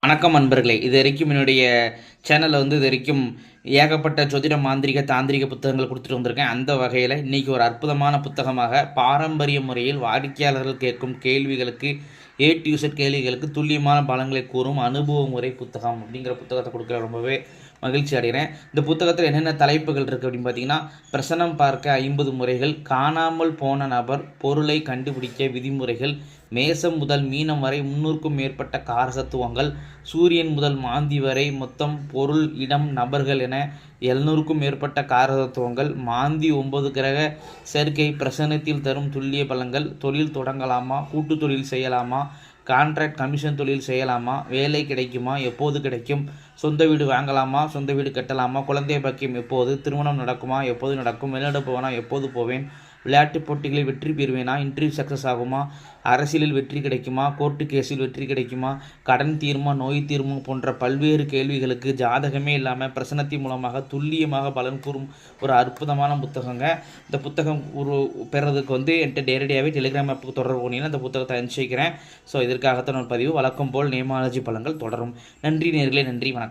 வணக்கம் அன்பர்களே. இது வரைக்கும் என்னுடைய சேனல்ல இது வரைக்கும் ஏகப்பட்ட ஜோதிட, மாந்திரீக, தாந்திரீக புத்தகங்கள் குடுத்துட்டு வந்திருக்கேன். அந்த வகையில இன்னைக்கு ஒரு அற்புதமான புத்தகமாக பாரம்பரிய முறையில் வாடிக்கையாளர்கள் கேட்கும் கேள்விகளுக்கு ஏ டூ இசட் கேள்விகளுக்கு துல்லியமான பலன்களை கூறும் அனுபவ முறை புத்தகம் அப்படிங்கிற புத்தகத்தை கொடுக்க ரொம்பவே மகிழ்ச்சி அடைகிறேன். இந்த புத்தகத்தில் என்னென்ன தலைப்புகள் இருக்குது அப்படின்னு பார்த்தீங்கன்னா, பிரசனம் பார்க்க 50 முறைகள், காணாமல் போன நபர் பொருளை கண்டுபிடிக்க விதிமுறைகள், மேசம் முதல் மீனம் வரை 300க்கும் மேற்பட்ட காரசத்துவங்கள், சூரியன் முதல் மாந்தி வரை மொத்தம் பொருள், இடம், நபர்கள் என 700க்கும் மேற்பட்ட காரதத்துவங்கள், மாந்தி 9 கிரக சேர்க்கை பிரசனத்தில் தரும் துல்லிய பலன்கள், தொழில் தொடங்கலாமா, கூட்டு தொழில் செய்யலாமா, கான்ட்ராக்ட் கமிஷன் தொழில் செய்யலாமா, வேலை கிடைக்குமா, எப்போது கிடைக்கும், சொந்த வீடு வாங்கலாமா, சொந்த வீடு கட்டலாமா, குழந்தை பாக்கியம் எப்போது, திருமணம் நடக்குமா, எப்போது நடக்கும், வெளிநாடு போவேனா, எப்போது போவேன், விளையாட்டுப் போட்டிகளில் வெற்றி பெறுவேனா, இன்டர்வியூ சக்ஸஸ் ஆகுமா, அரசியலில் வெற்றி கிடைக்குமா, கோர்ட்டு கேஸில் வெற்றி கிடைக்குமா, கடன் தீர்மா, நோய் தீர்மா போன்ற பல்வேறு கேள்விகளுக்கு ஜாதகமே இல்லாமல் பிரசனத்தின் மூலமாக துல்லியமாக பலன் கூறும் ஒரு அற்புதமான புத்தகங்க. இந்த புத்தகம் பெறதுக்கு என்கிட்ட நேரடியாகவே டெலிகிராம் ஆப்புக்கு தொடர்பு பண்ணிங்கன்னா இந்த புத்தகத்தை அனுப்பிச்சிக்கிறேன். ஸோ இதற்காகத்தான் ஒரு பதிவு. வழக்கம் போல் நேமாலஜி பலன்கள் தொடரும். நன்றி நேயர்களே, நன்றி, வணக்கம்.